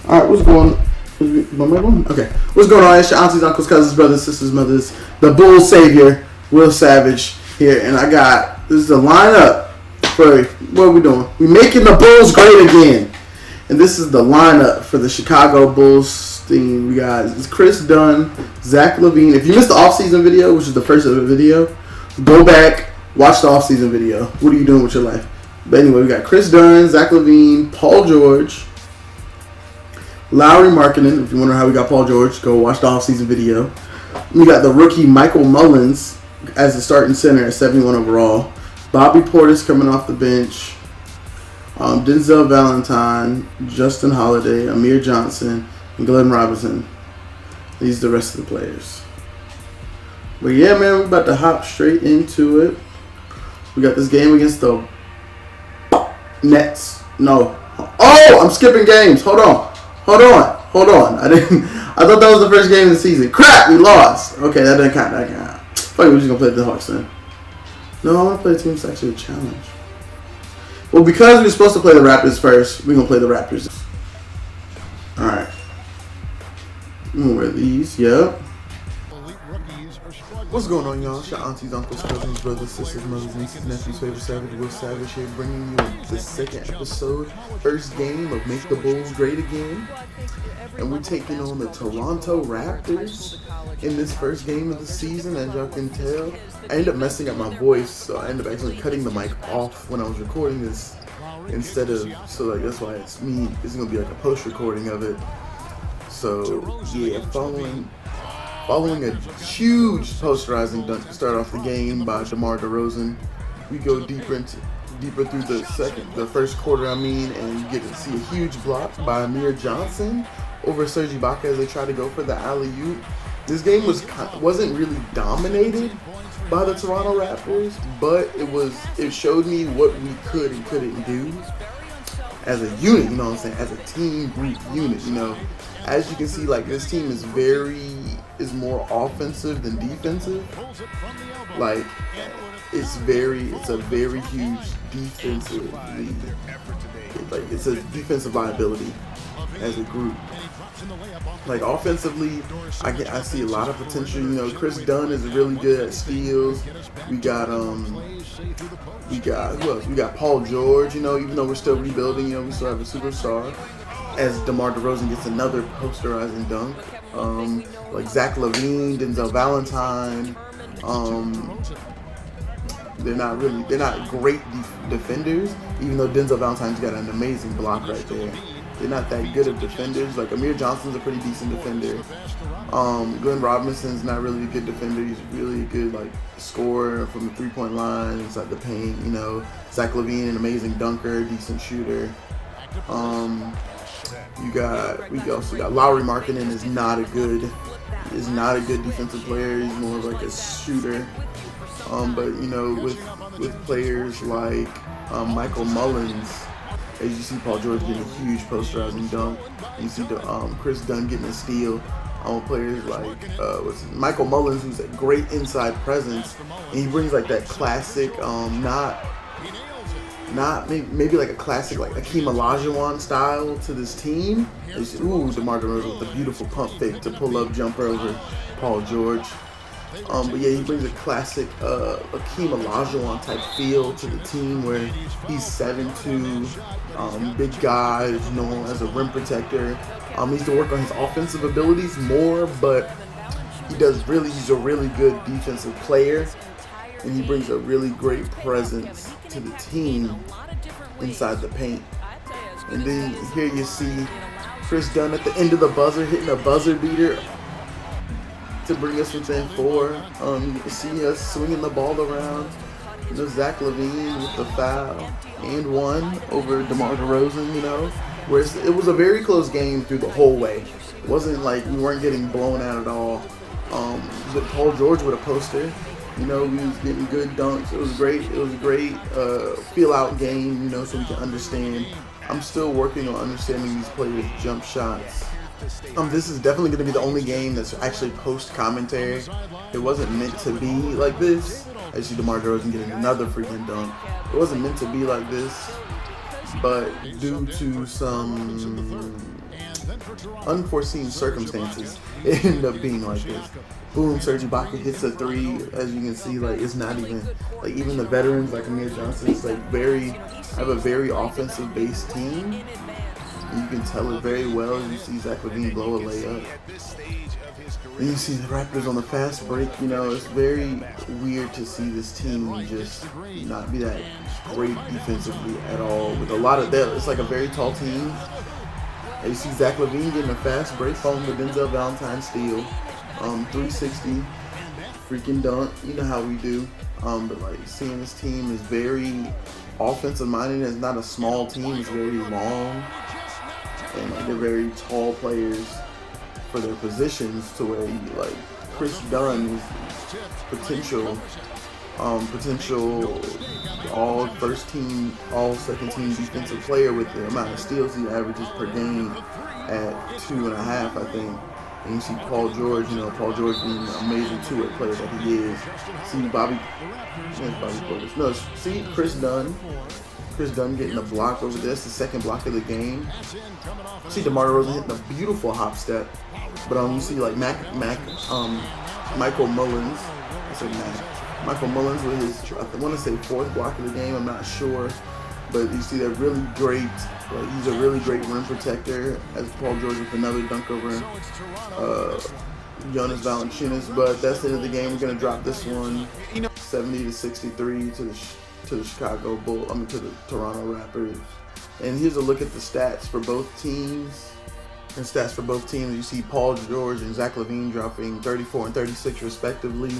All right, what's going on? Okay, what's going on? It's your aunties, uncles, cousins, brothers, sisters, mothers, the Bull Savior, Will Savage here, and I got this is the lineup for what are we doing? We making the Bulls great again, and this is the lineup for the Chicago Bulls team. We got Chris Dunn, Zach LaVine. If you missed the offseason video, which is the first of the video, go back, watch the offseason video. What are you doing with your life? But anyway, we got Chris Dunn, Zach LaVine, Paul George, Lauri Markkanen. If you wonder how we got Paul George, go watch the offseason video. We got the rookie Michael Mullins as the starting center at 71 overall. Bobby Portis coming off the bench. Denzel Valentine, Justin Holiday, Amir Johnson, and Glenn Robinson. These are the rest of the players. But yeah, man, we're about to hop straight into it. We got this game against the Nets. No. Oh, I'm skipping games. Hold on. I thought that was the first game of the season. Crap, we lost. Okay, that didn't count. Fuck it, we're just gonna play the Hawks then. No, I want to play a team that's actually a challenge. Well, because we're supposed to play the Raptors first, we're gonna play the Raptors. All right. I'm gonna wear these. Yep. What's going on, y'all? It's your aunties, uncles, cousins, brothers, sisters, mothers, nieces, nephews, favorite savage, Will Savage here, bringing you the second episode, first game of Make the Bulls Great Again. And we're taking on the Toronto Raptors in this first game of the season. As y'all can tell, I ended up messing up my voice, so I ended up actually cutting the mic off when I was recording this instead of, so like that's why it's me. It's gonna be like a post recording of it. So yeah, Following a huge posterizing dunk to start off the game by DeMar DeRozan, we go deeper through the first quarter, and you get to see a huge block by Amir Johnson over Serge Ibaka as they try to go for the alley-oop. This game wasn't really dominated by the Toronto Raptors, but it showed me what we could and couldn't do as a unit, you know what I'm saying, as a team group unit, you know. As you can see, like, this team is more offensive than defensive. Like, it's a very huge defensive lead. Like, it's a defensive liability as a group. Like, offensively, I see a lot of potential. You know, Chris Dunn is really good at steals. We got who else? We got Paul George. You know, even though we're still rebuilding, you know, we still have a superstar. As DeMar DeRozan gets another posterizing dunk, like Zach LaVine, Denzel Valentine, they're not great defenders. Even though Denzel Valentine's got an amazing block right there, they're not that good of defenders. Like Amir Johnson's a pretty decent defender. Glenn Robinson's not really a good defender. He's really a good like scorer from the 3-point line inside the paint. You know, Zach LaVine, an amazing dunker, decent shooter. We also got Lauri Markkanen is not a good defensive player. He's more of like a shooter. But you know, with players like Michael Mullins, as you see Paul George getting a huge posterizing dunk, you see Chris Dunn getting a steal. Players like Michael Mullins, who's a great inside presence, and he brings like that classic, maybe like a classic like Hakeem Olajuwon style to this team. DeMar DeRozan with a beautiful pump fake to pull up jumper over Paul George. But yeah, he brings a classic Hakeem Olajuwon type feel to the team where he's 7'2", big guy, is known as a rim protector. He needs to work on his offensive abilities more, but he's a really good defensive player, and he brings a really great presence to the team inside the paint. And then here you see Chris Dunn at the end of the buzzer hitting a buzzer beater to bring us within 4. You can see us swinging the ball around. You know, Zach LaVine with the foul and 1 over DeMar DeRozan, you know. Where it was a very close game through the whole way. It wasn't like we weren't getting blown out at all. But Paul George with a poster. You know, we was getting good dunks. It was great. It was a great feel-out game, you know, so we can understand. I'm still working on understanding these players' jump shots. This is definitely going to be the only game that's actually post-commentary. It wasn't meant to be like this. I see DeMar DeRozan getting another freaking dunk. It wasn't meant to be like this, but due to some unforeseen circumstances, it ended up being like this. Boom, Serge Ibaka hits a three. As you can see, like, it's not even, like, even the veterans like Amir Johnson, it's like have a very offensive based team. And you can tell it very well. You see Zach LaVine blow a layup. And you see the Raptors on the fast break. You know, it's very weird to see this team just not be that great defensively at all. With a lot of that, it's like a very tall team. And you see Zach LaVine getting a fast break following the Denzel Valentine steal. 360, freaking dunk. You know how we do. But like seeing this team is very offensive minded. It's not a small team. It's very long. And like, they're very tall players for their positions, to where like Chris Dunn is potential all first team, all second team defensive player with the amount of steals he averages per game at 2.5, I think. And you see Paul George, you know, Paul George being an amazing two-way player that he is. See Chris Dunn getting a block over this, the second block of the game. See DeMar DeRozan hitting a beautiful hop step. But you see like Michael Mullins. Michael Mullins with his, I want to say, fourth block of the game. I'm not sure, but you see that really great. Like, he's a really great rim protector. As Paul George with another dunk over Jonas Valanciunas. But that's the end of the game. We're gonna drop this one 70-63 to the Chicago Bulls. To the Toronto Raptors. And here's a look at the stats for both teams. You see Paul George and Zach LaVine dropping 34 and 36 respectively,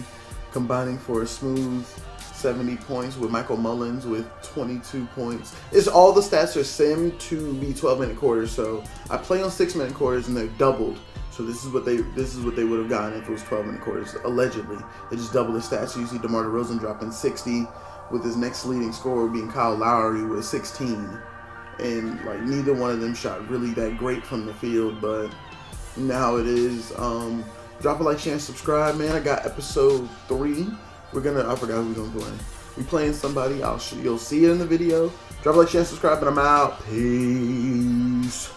combining for a smooth 70 points, with Michael Mullins with 22 points. It's all the stats are simmed to be 12-minute quarters. So I play on 6-minute quarters and they're doubled. So this is what they would have gotten if it was 12-minute quarters. Allegedly, they just double the stats. So you see DeMar DeRozan dropping 60, with his next leading scorer being Kyle Lowry with 16. And like neither one of them shot really that great from the field, but you know how it is. Drop a like, share, and subscribe, man. I got episode 3. I forgot who we're gonna play. We playing somebody. You'll see it in the video. Drop a like, share, and subscribe, and I'm out. Peace.